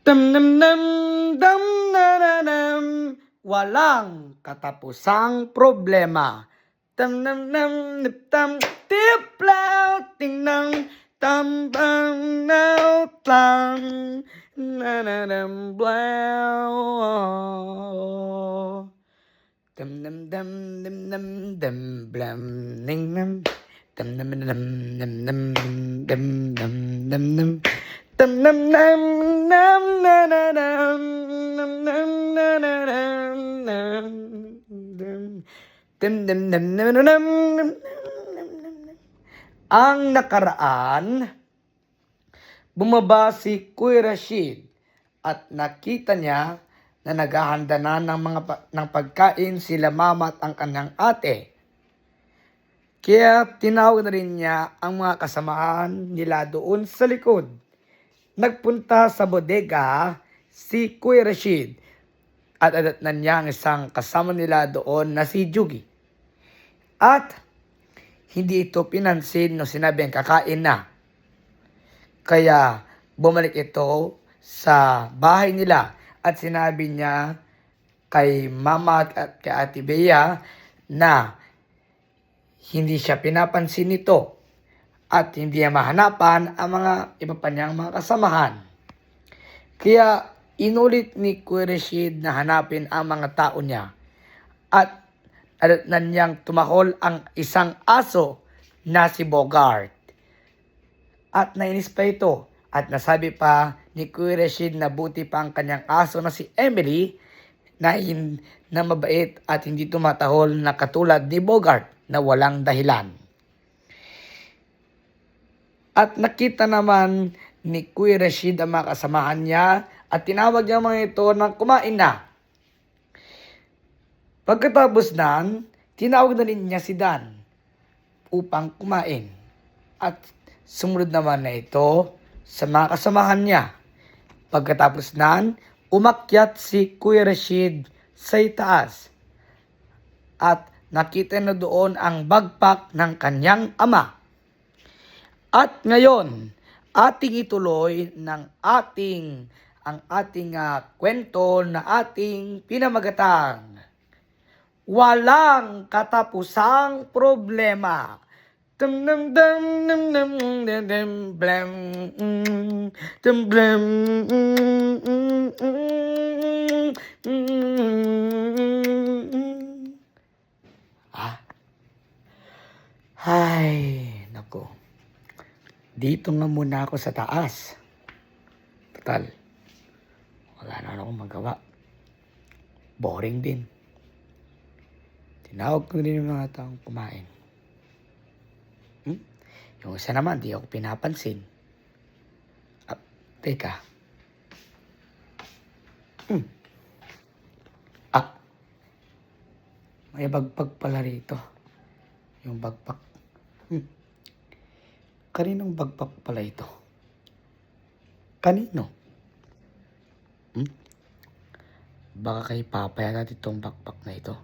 Dam dam dam dam na na dam. Walang katapusang problema. Dam dam dam dam dam tiplaw ting nang tam bang nao tang na na dam blow. Dam dam dam dam dam dam blam ning nam dam dam dam dam dam dam dam dam dam. Dum dum dum dum na na dum dum dum na na dum dum dum dum dum dum dum. Ang nakaraan, bumaba si Kuya Rashid at nakita niya na naghahanda na ng pagkain sila mama at ang kanyang ate. Kaya tinawag na rin niya ang mga kasamahan nila doon sa likod. Nagpunta sa bodega si Kuya Rashid at adatnan niya ang isang kasama nila doon na si Jugi. At hindi ito pinansin no sinabing kakain na. Kaya bumalik ito sa bahay nila at sinabi niya kay mama at kay Ate Bea na hindi siya pinapansin nito. At hindi niya mahanapan ang mga iba pa niyang mga kasamahan. Kaya inulit ni Kuya Rashid na hanapin ang mga tao niya. At adatnan niyang tumahol ang isang aso na si Bogart. At nainis pa ito. At nasabi pa ni Kuya Rashid na buti pa ang kanyang aso na si Emily na mabait at hindi tumatahol na katulad ni Bogart na walang dahilan. At nakita naman ni Kuya Rashid ang mga kasamahan niya at tinawag niya mga ito na kumain na. Pagkatapos nan, tinawag na rin niya si Dan upang kumain. At sumunod naman na ito sa mga kasamahan niya. Pagkatapos nan, umakyat si Kuya Rashid sa itaas. At nakita na doon ang bagpak ng kanyang ama. At ngayon, ating ituloy ang ating kwento na ating pinamagatang Walang Katapusang Problema. Dum dum dum dum dum dum dum blam dum blam Ay, nako. Dito nga muna ako sa taas. Total, wala na akong magawa. Boring din. Tinawag ko din yung mga taong kumain. Yung isa naman, di ako pinapansin. Teka. May bagpag pala rito. Yung bagpak. Kaninong bagpak pala ito? Kanino? Baka kay Papa yata itong bagpak na ito.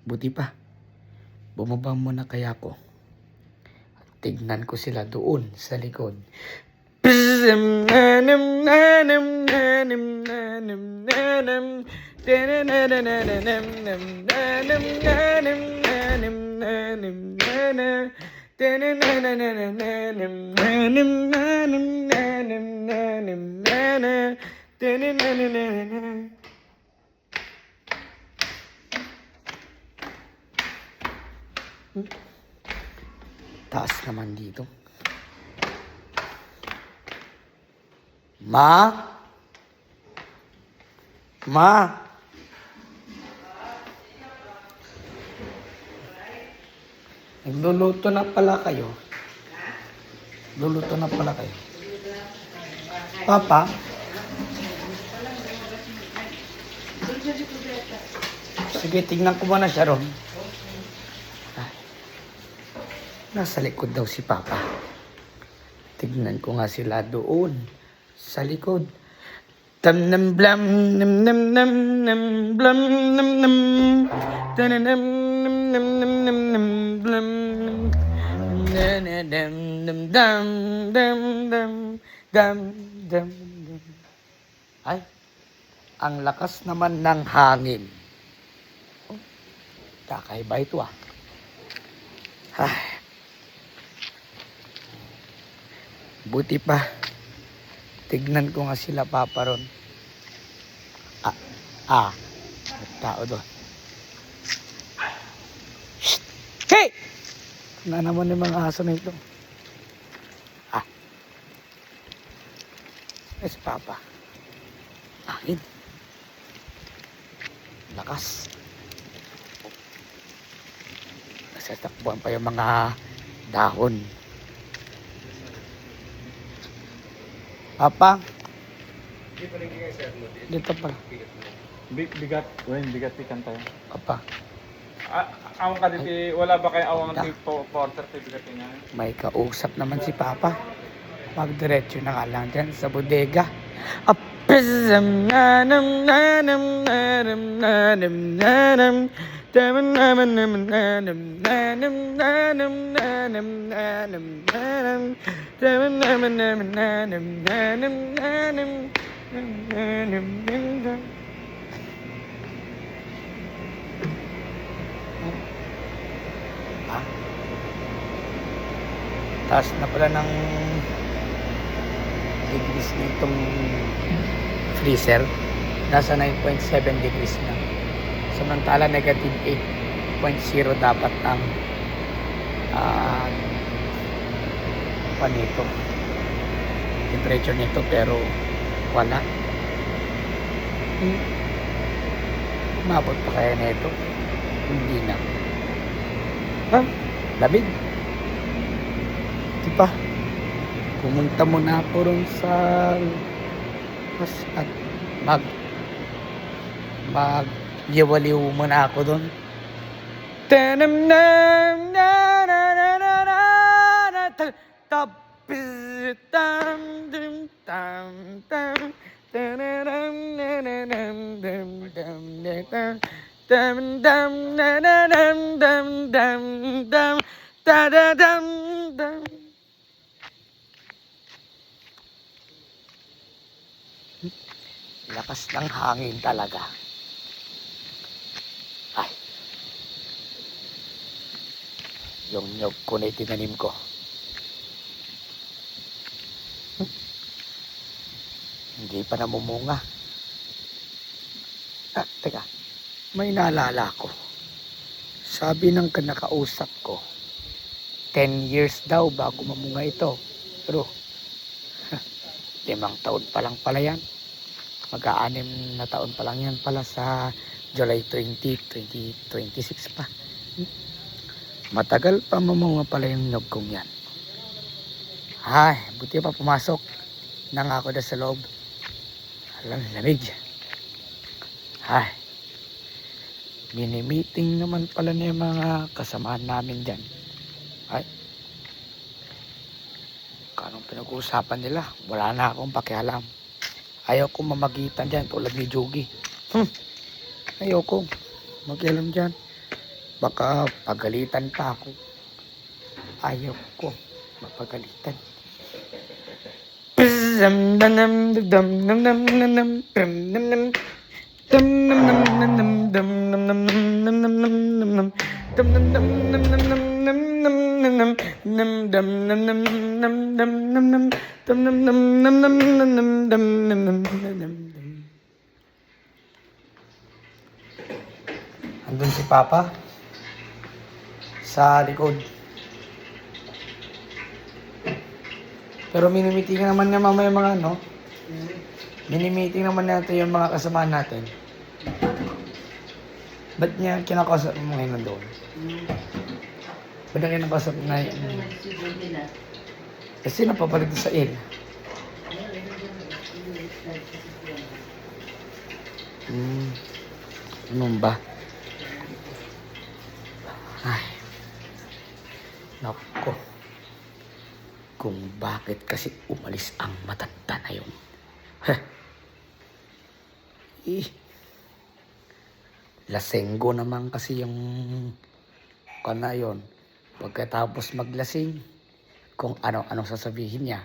Buti pa. Bumaba muna kaya ako. Tignan ko sila doon sa likod. Taas naman dito. Ma? Nagluluto na pala kayo. Luluto na pala kayo. Papa? Sige, tignan ko muna siya ron. Nasa likod daw si Papa. Tignan ko nga sila doon sa likod. Tam nam blam nam nam nam nam blam nam nam tanam nam nam nam nam nam blam na na dam dam dam dam dam Dam, dam, dam. Ay, ang lakas naman ng hangin. Oh, kakaiba ito ah. Ay, buti pa. Tignan ko nga sila papa ron. May tao doon. Shh! Hey! Na naman yung mga aso na ito. Si papa. Hangin. Lakas. Nasatakbuhan pa yung mga dahon. Papa. Dito pala. Bigat, bigat ikan tayo. Papa. Awang ka dito, wala ba kayo awang tipo porter bigat niya? May kausap naman si papa. Magdiretso na nga lang dyan sa bodega. Apizam nanam nanam nanam nanam nanam taman naman naman nanam nanam nanam nanam nanam nanam taman naman naman nanam nanam nanam nanam nanam. Taas na pala ng degrees nitong freezer. Nasa 9.7 degrees na. Samantala negative 8.0 dapat ang panito temperature nito, pero wala. Umabot pa kaya nito? Hindi na. Lamig. Diba? Pumunta muna ako ron sa at mag-liwaliw muna ako doon. Tanam na na na na na na na tam tam tam tam tanam na na nam dam dam dam dam dam na na dam dam dam dam da da dam dam. Lakas ng hangin talaga. Ay. Yung nyog ko na itinanim ko. Hindi pa namumunga. Teka. May naalala ko. Sabi ng kanakausap ko, 10 years daw bago mamunga ito. Pero, 5 taon pa lang pala yan. Mag-6 na taon pa lang yan pala sa July 20, 2026 pa. Matagal pa mamunga pala yung nyog kong yan. Ay, buti pa pumasok nang ako na sa loob. Alam, lamig. Ay, mini-meeting naman pala na yung mga kasamaan namin dyan. Ay, kanong pinag-uusapan nila, wala na akong pakialam. Ayaw ko mamagitan dyan tulad ni Jogi. Ayaw ko mag-alam dyan. Baka pagalitan pa ako. Ayaw ko mapagalitan. Andun si Papa sa likod. Pero minimiting naman niya mamaya mga ano. Minimiting naman natin yung mga kasama natin. Ba't niya kinakausap mo ngayon nandoon? Ba't niya kinakausap na yun? Kasi napapalit sa il. Anong ba? Ay. Nako. Kung bakit kasi umalis ang matanda na yun. Lasenggo naman kasi yung kana yun. Pagkatapos maglasing, kung ano-ano sasabihin niya.